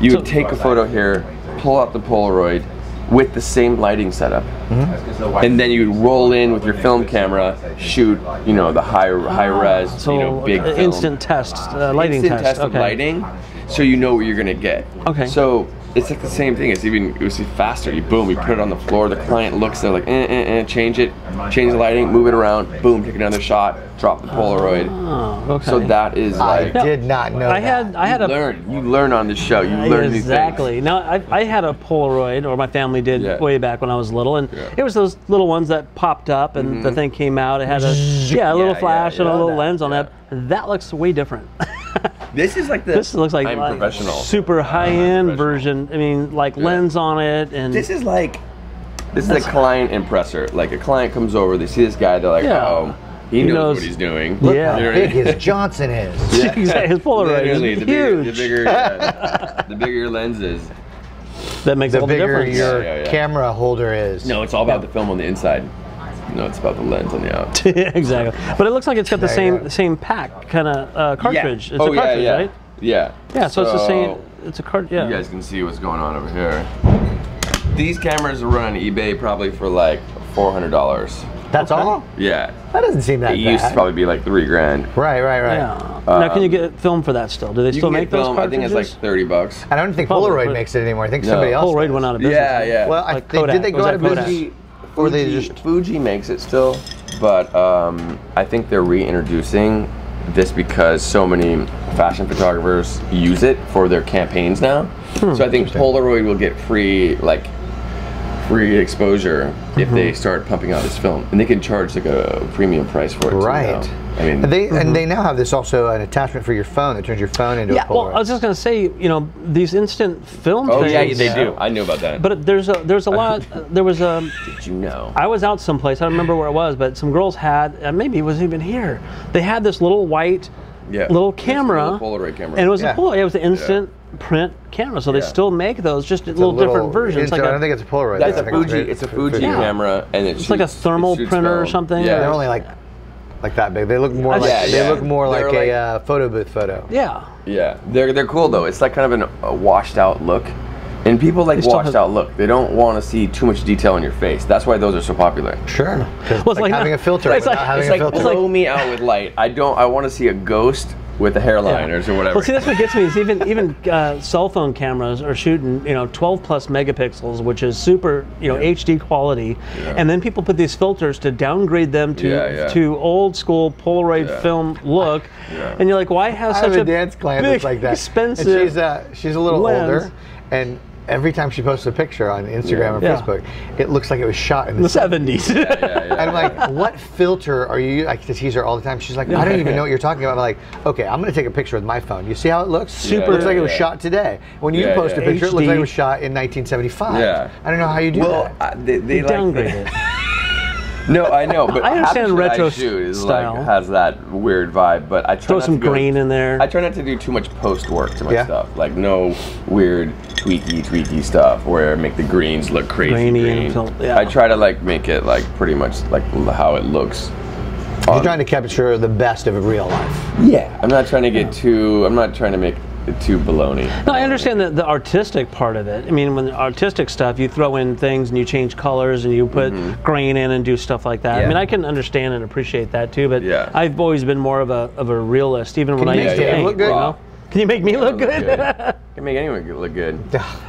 you would take a photo here, pull out the Polaroid with the same lighting setup, and then you'd roll in with your film camera, shoot, you know, the high res, so you know, big film. instant test, lighting Instant test of lighting, so you know what you're gonna get. Okay. So it's like the same thing. It was faster. You boom, you put it on the floor. The client looks, they're like, change it, change the lighting, move it around, boom, take another shot, drop the Polaroid. Oh, okay. So that is like. I did not know I that. had You learn on the show. You learn new things. Exactly. Now I had a Polaroid, or my family did way back when I was little, and it was those little ones that popped up, and the thing came out. It had a little flash and a little lens on it. That looks way different. This is like the. This looks like, professional. Super high-end version. I mean, like lens on it, and This is a client impressor. Like a client comes over, they see this guy, they're like, oh, he knows what he's doing. Look Yeah. how You know what I big mean? his Johnson is. exactly. His Polaroid is Literally, huge. the bigger your lens is. That makes The all the bigger difference. your camera holder is. No, it's all about the film on the inside. No, it's about the lens on the out. Exactly. But it looks like it's got the There you go. same pack kind of cartridge. Yeah. It's a cartridge, right? Yeah. Yeah. So it's the same. It's a card. Yeah. You guys can see what's going on over here. These cameras are run on eBay probably for like $400. That's all? Yeah. That doesn't seem that It bad. used to probably be like $3,000. Right. Yeah. Now, can you get film for that still? Do they You still can make get those film, I think cartridges? it's like $30. I don't think Probably, Polaroid but- makes it anymore. I think No. somebody else Polaroid does. went out of business. Yeah. Well, Like did they go Kodak. out of Was that business? Kodak? Or they just Fuji makes it still, but I think they're reintroducing this because so many fashion photographers use it for their campaigns now. So I think Polaroid will get free exposure if they start pumping out this film, and they can charge like a premium price for it too Right. now. I mean, and they now have this also an attachment for your phone that turns your phone into a Polaroid. Well, I was just gonna say, you know, these instant film oh things. yeah, they do. I knew about that. But there's a lot. There was a. Did you know? I was out someplace. I don't remember where it was, but some girls had. Maybe it was even here. They had this little white, little camera. It's a little Polaroid camera. And it was Yeah. a Polaroid. It was an instant print camera. So they still make those, just little different versions. I don't think it's a Polaroid. That's I a think Fuji. It's a Fuji Yeah. camera, and It's like a thermal printer or something. Yeah. They're only like like that big. They look more like they look more like a photo booth photo. Yeah. Yeah, they're cool though. It's like kind of a washed out look. And people like washed out look. They don't want to see too much detail in your face. That's why those are so popular. Sure. Well, it's like having a filter without having a filter. Blow me out with light. I want to see a ghost with a hairline or whatever. Well, see, that's what gets me is even cell phone cameras are shooting 12 plus megapixels, which is super HD quality, and then people put these filters to downgrade them to old school Polaroid film look, and you're like, why have such a dance client that's like that? Expensive. And she's a little older, and every time she posts a picture on Instagram or Facebook, it looks like it was shot in the 70s. I'm like, what filter are you? I tease her all the time. She's like, I don't even know what you're talking about. I'm like, okay, I'm going to take a picture with my phone. You see how it looks? It looks like it was shot today. When you post a picture, it looks like it was shot in 1975. I don't know how you do that. They downgrade it. No, I know, but I understand retro style. Like, has that weird vibe, but I try throw some green in there. I try not to do too much post work to my stuff, like no weird tweaky stuff where I make the greens look crazy green. I try to like make it like pretty much like how it looks. You're trying to capture the best of real life. Yeah, I'm not trying to get too. I'm not trying to make too baloney. No, I understand the artistic part of it. I mean, when the artistic stuff, you throw in things and you change colors and you put grain in and do stuff like that. I mean, I can understand and appreciate that too. But I've always been more of a realist, even when I used to paint. Look good? Can you make me look good? Can make anyone look good.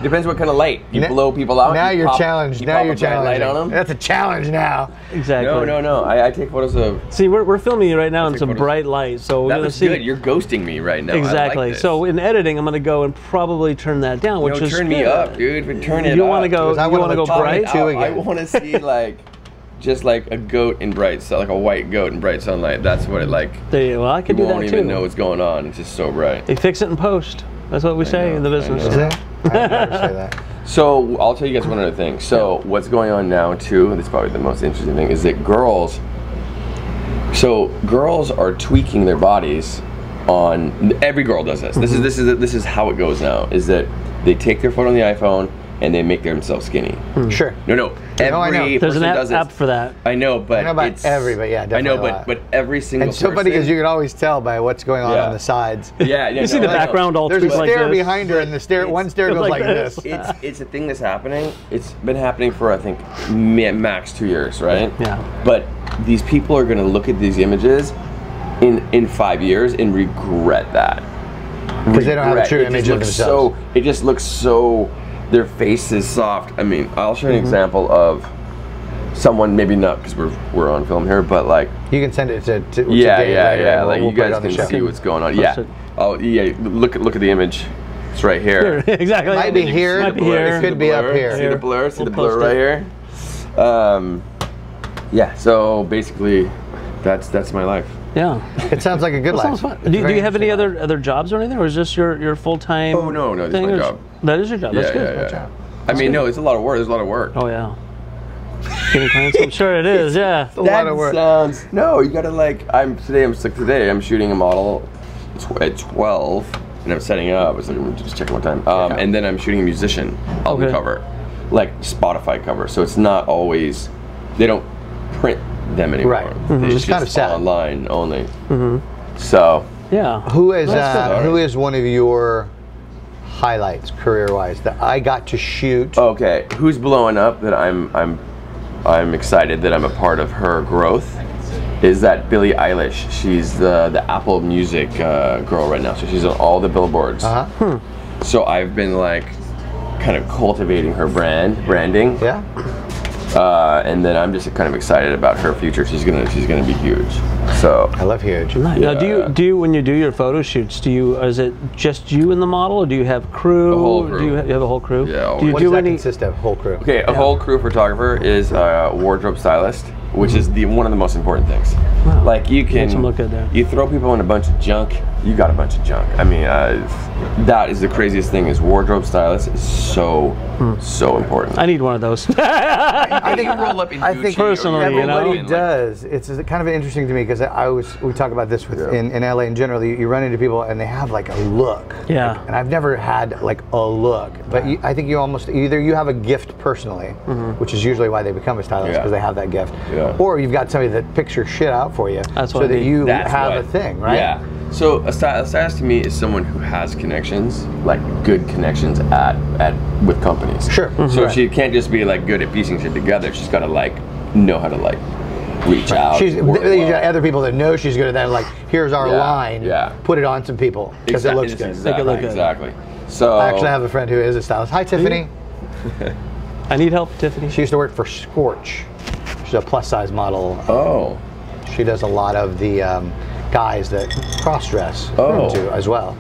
Depends what kind of light. You blow people out. Now you're challenged. Now you're challenged. Light on them. That's a challenge now. Exactly. No. I take photos of. See, we're filming you right now in some bright light, so that looks good. You're ghosting me right now. Exactly. I like this. So in editing, I'm going to go and probably turn that down, which is turn me up, dude. Turn it up. You want to go? You want to go bright? I want to see like. Just like a goat in bright sun, like a white goat in bright sunlight. That's what it like. Well, I can do that too. You won't even know what's going on. It's just so bright. They fix it in post. That's what we say in the business. I never say that. So I'll tell you guys one other thing. So what's going on now too, and this is probably the most interesting thing, is that girls are tweaking their bodies on. Every girl does this. This is how it goes now. Is that they take their phone on the iPhone and they make themselves skinny. Sure. No. Every There's person an does app for that. I know, but I know about definitely. I know, but every single. It's so funny because you can always tell by what's going on the sides. You see the background all There's a like stair this. behind her, and the stair one stair goes like this. It's a thing that's happening. It's been happening for I think max 2 years, right? Yeah. But these people are going to look at these images in 5 years and regret that. Because they don't have a true image of themselves. It just looks so. Their face is soft. I mean, I'll show you an example of someone, maybe not because we're on film here, but like you can send it to yeah. Like you guys can see what's going on. Look at the image. It's right here. Exactly. Might be here. It could be up here. See the blur? See the blur right here? Yeah. So basically, that's my life. Yeah. It sounds like a good life. Sounds fun. Do you have any other jobs or anything, or is this your full time? Oh no, this is my job. That is your job. That's good. Yeah. I mean, no, it's a lot of work. Oh yeah. Getting clients, I'm sure it is. It's a lot of work. No, you gotta like. Today I'm shooting a model at 12, and I'm setting up. So I'm just checking what time. And then I'm shooting a musician album cover, like Spotify cover. So it's not always. They don't print them anymore. Right. It's just kind of sad. Online only. So who is one of your highlights career-wise that I got to shoot? Okay, who's blowing up that I'm excited that I'm a part of her growth is that Billie Eilish. She's the Apple Music girl right now, so she's on all the billboards. So I've been like kind of cultivating her branding. Yeah. And then I'm just kind of excited about her future. She's gonna be huge. So I love huge. Nice. Now, do you when you do your photo shoots, is it just you and the model, or do you have crew? A whole crew. Do you have a whole crew? Yeah. What does that consist of? Whole crew. Okay, a whole crew photographer is a wardrobe stylist, which is one of the most important things. Wow. Like you can Makes them look good there. You throw people in a bunch of junk, you got a bunch of junk. I mean, that is the craziest thing. Is wardrobe stylist is so important. I need one of those. I think you roll up in Gucci personally, everybody you know? does. It's kind of interesting to me because we talk about this in LA in general. You run into people and they have like a look. Yeah. And I've never had like a look, but I think you almost either you have a gift personally, which is usually why they become a stylist because they have that gift, or you've got somebody that picks your shit out for you, so that you have a thing, right? Yeah. So a stylist to me is someone who has connections, like good connections with companies. Sure. So she can't just be like good at piecing shit together. She's got to like know how to like reach out. You got other people that know she's good at that. Like, here's our line. Yeah. Put it on some people because it looks good. Exactly, Make it look good. Exactly. So I actually have a friend who is a stylist. Hi, Tiffany. I need help, Tiffany. She used to work for Scorch. She's a plus size model. Oh. She does a lot of the guys that cross dress too as well.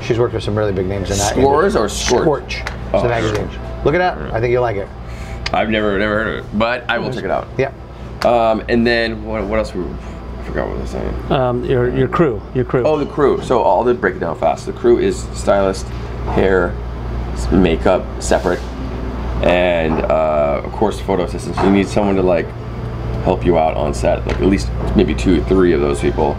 She's worked with some really big names in that. Scores or Scorch? Scorch. It's the magazine. Look it up. I think you'll like it. I've never heard of it, but I will check it out. Yeah. And then what else? I forgot what I was saying. Your crew. Oh, the crew. So I'll just break it down fast. The crew is stylist, hair, makeup, separate, and of course photo assistants. You need someone to like help you out on set, like at least maybe 2 or 3 of those people,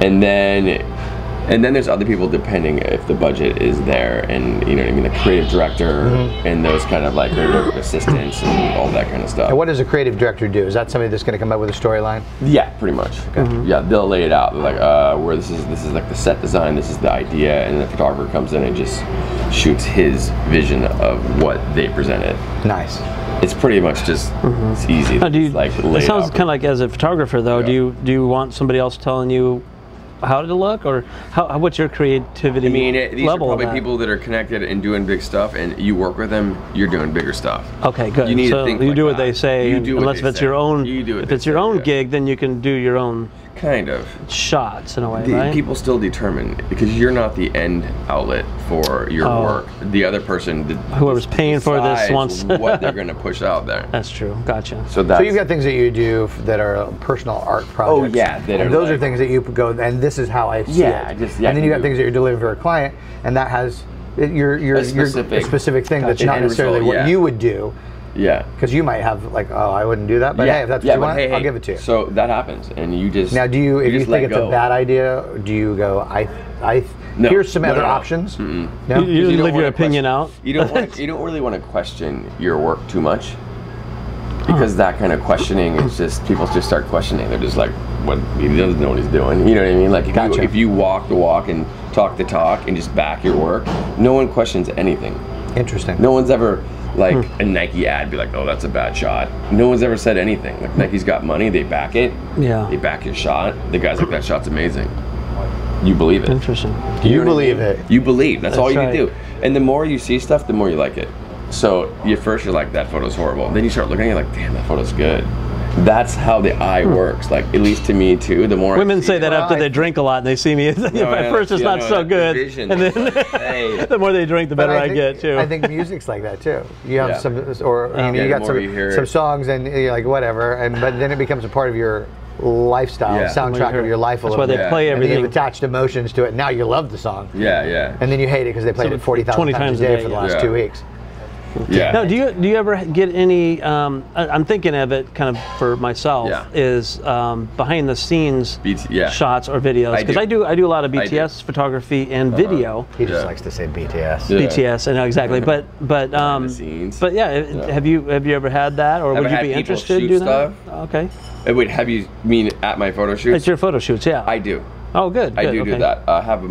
and then there's other people depending if the budget is there, and you know what I mean, the creative director and those kind of like creative assistants and all that kind of stuff. And what does a creative director do? Is that somebody that's going to come up with a storyline? Yeah, pretty much. Okay. Yeah, they'll lay it out. They're like, where this is like the set design, this is the idea, and the photographer comes in and just shoots his vision of what they presented. Nice. It's pretty much just it's easy. Now, It sounds kind of like as a photographer though. Yeah. Do you want somebody else telling you how to look, or what's your creativity I mean, these are level probably of that? people that are connected and doing big stuff, and you work with them, you're doing bigger stuff. Okay, good. You need so to think you like do what that. they say, You do what unless they if it's say. your own. You do what if they it's your say, own yeah. gig, then you can do your own Kind of. shots in a way, right? People still determine, because you're not the end outlet for your work. The other person, whoever's paying for this wants what they're going to push out there. That's true. Gotcha. So you've got things that you do that are personal art projects. Oh yeah, and those are things that you go, and this is how I see it. And then you got things that you're delivering for a client, and that has your specific thing that's not necessarily what you would do. Yeah. Because you might have like, oh, I wouldn't do that, but hey, if that's what you want, I'll give it to you. So that happens, and you just now. If you think it's a bad idea, do you go? No, here's some other options. No, you leave your opinion out. You don't. You don't really want to question your work too much, because that kind of questioning is just people just start questioning. They're just like, what? He doesn't know what he's doing. You know what I mean? Like if you walk the walk and talk the talk and just back your work, no one questions anything. Interesting. No one's ever. Like a Nike ad, be like, oh, that's a bad shot. No one's ever said anything. Like Nike's got money, they back it. Yeah. They back your shot. The guy's like, that shot's amazing. You believe it. Interesting. You believe it. You believe. That's all you right. can do. And the more you see stuff, the more you like it. So you're like, that photo's horrible. Then you start looking at it like, damn, that photo's good. That's how the eye works. Like, at least to me too. The more women say that after they drink a lot and they see me. At first, it's not so good, and then the more they drink, the better I get too. I think music's like that too. You have some, or you got some songs, and you're like whatever, but then it becomes a part of your lifestyle, soundtrack of your life. That's why they play everything. And you've attached emotions to it. Now you love the song. Yeah, yeah. And then you hate it because they played it 40,000 times a day for the last 2 weeks. Yeah. Now, do you ever get any? I'm thinking of it kind of for myself. Is behind the scenes shots or videos, because I do a lot of BTS photography and video. He just likes to say BTS. BTS, I know exactly, but yeah. Have you ever had that, or would you be interested in doing that? Okay. Wait, have you mean at my photo shoots? It's your photo shoots, yeah. I do. Oh, good. I do that. I have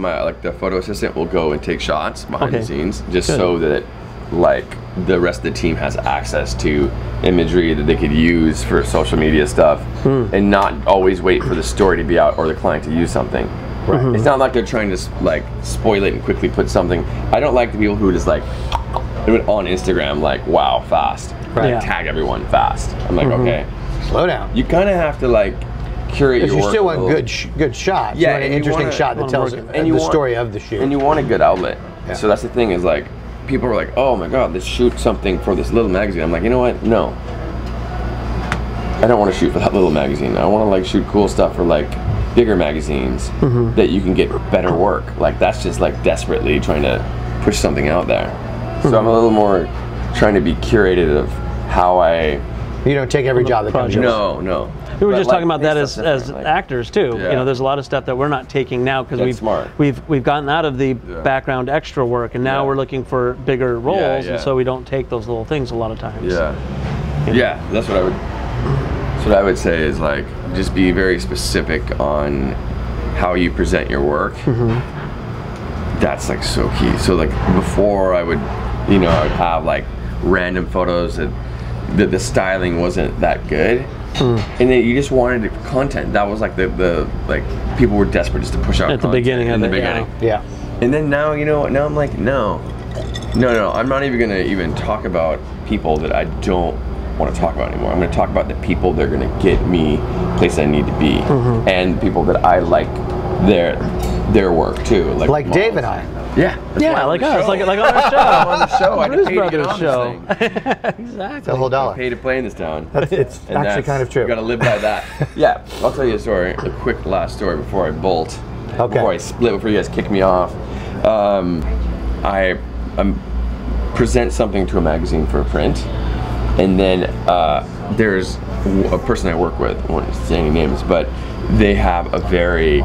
the photo assistant will go and take shots behind the scenes, just so that like the rest of the team has access to imagery that they could use for social media stuff, and not always wait for the story to be out or the client to use something. Right. It's not like they're trying to like spoil it and quickly put something. I don't like the people who just like do it on Instagram like wow fast, tag everyone fast. I'm like okay, slow down. You kind of have to like curate your work. You still want good shots. Yeah, you want an interesting shot that tells the story of the shoot. And you want a good outlet. Yeah. So that's the thing is like, people are like, oh my god, let's shoot something for this little magazine. I'm like, you know what? No. I don't want to shoot for that little magazine. I want to like shoot cool stuff for like bigger magazines that you can get better work. Like that's just like desperately trying to push something out there. So I'm a little more trying to be curated of how I. You don't take every job that comes your way. No. We were But, just like, talking about that makes as stuff different, like- actors too. Yeah. You know, there's a lot of stuff that we're not taking now because That's smart. we've gotten out of the background extra work, and now Yeah. we're looking for bigger roles, yeah. and so we don't take those little things a lot of times. Yeah, that's what I would say is like just be very specific on how you present your work. That's like so key. So like before I would have like random photos that the styling wasn't that good. And then you just wanted content. That was like the like people were desperate just to push out At the content beginning in of the it, beginning. Yeah. And then now, now I'm like, no, I'm not even gonna even talk about people that I don't want to talk about anymore. I'm gonna talk about the people that are gonna get me places I need to be, and people that I like their work too. Like Dave and I. Yeah. Yeah, like us, like on our show. I'm on the show. I Blues get paid to get Brothers on show. this thing. Exactly. The whole dollar. Pay to play in this town. It's And actually kind of true. You gotta live by that. Yeah, I'll tell you a story, a quick last story before I bolt. Okay. Before I split, before you guys kick me off. I present something to a magazine for a print, and then there's a person I work with, I won't say any names, but they have a very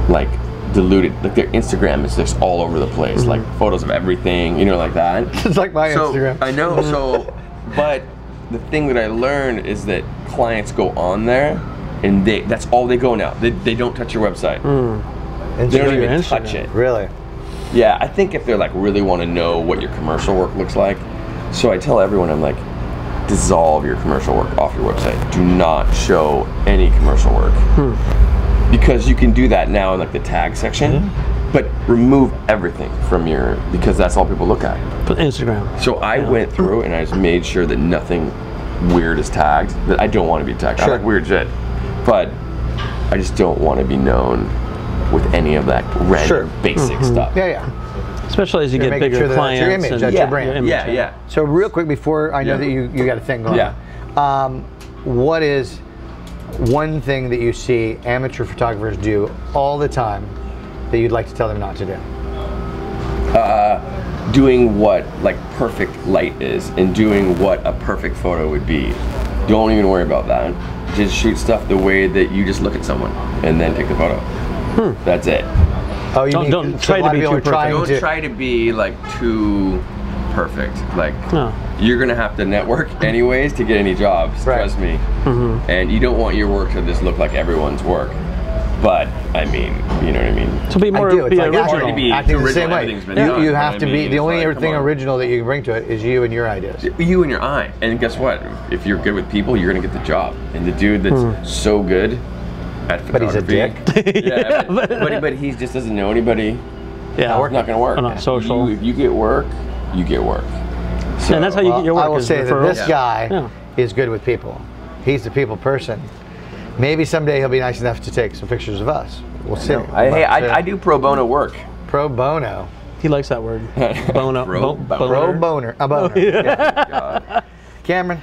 like diluted, like their Instagram is just all over the place, like photos of everything, like that. It's like my Instagram. I know, but the thing that I learned is that clients go on there and that's all they go now. They don't touch your website. They don't even touch it. Really? Yeah, I think if they're like really want to know what your commercial work looks like, so I tell everyone, I'm like, dissolve your commercial work off your website. Do not show any commercial work. Because you can do that now in like the tag section, but remove everything from because that's all people look at. Instagram. So I went through and I just made sure that nothing weird is tagged, that I don't want to be tagged. I like weird shit, but I just don't want to be known with any of that random basic stuff. Yeah. Especially as you get making bigger sure that that's clients. your image, and that's your brand. Yeah. So real quick before I know that you got a thing going on, what is one thing that you see amateur photographers do all the time that you'd like to tell them not to do? Doing what like perfect light is and doing what a perfect photo would be. Don't even worry about that. Just shoot stuff the way that you just look at someone and then take the photo. That's it. Oh, you Don't try to be too perfect. Don't try to be like too perfect. Like you're gonna have to network anyways to get any jobs. Trust me. And you don't want your work to just look like everyone's work. But I mean, you know what I mean. To be more I do. It's like original. acting the same way. You have to be. The only like, thing original that you can bring to it is you and your ideas. You and your eye. And guess what? If you're good with people, you're gonna get the job. And the dude that's so good at photography, But he's a dick. but he just doesn't know anybody. Yeah, It's not gonna work. Not social. If you get work, you get work. So, and that's how you get your work. I will is say that referrals. this guy is good with people. He's the people person. Maybe someday he'll be nice enough to take some pictures of us. We'll see. I do pro bono work. Pro bono. He likes that word. Bono. Pro boner. A boner. Yeah. Cameron,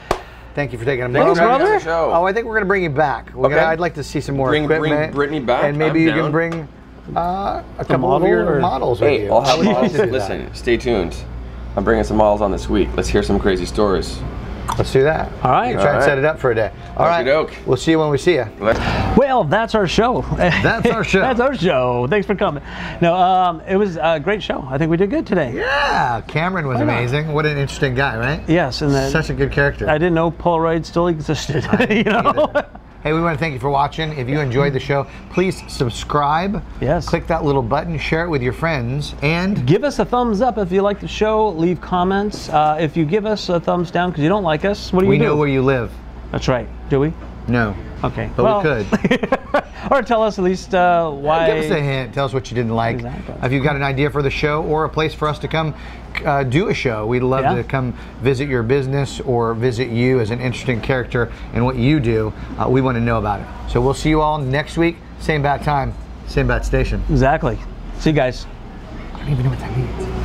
thank you for taking a Thanks, moment. brother. Oh, I think we're gonna bring you back. I'd like to see some more equipment. Bring Brittany back. And maybe I'm you can down. bring a couple of your models with Hey, you. I'll have How would you like models. to do that? Listen, stay tuned. I'm bringing some models on this week. Let's hear some crazy stories. Let's do that. All right. Try and set it up for a day. All right. Okey-doke. We'll see you when we see you. Well, that's our show. That's our show. That's our show. Thanks for coming. No, it was a great show. I think we did good today. Yeah, Cameron was amazing. What an interesting guy, right? Yes, and then Such a good character. I didn't know Polaroid still existed. You know. Hey, we want to thank you for watching. If you enjoyed the show, please subscribe. Yes. Click that little button, share it with your friends, and Give us a thumbs up if you like the show. Leave comments. If you give us a thumbs down because you don't like us, what do you do? we know where you live. That's right. Do we? No. Okay. But we could. Or tell us at least why. Give us a hint. Tell us what you didn't like. Exactly. If you've got an idea for the show or a place for us to come do a show, we'd love to come visit your business or visit you as an interesting character and what you do. We want to know about it. So we'll see you all next week. Same bat time, same bat station. Exactly. See you guys. I don't even know what that means.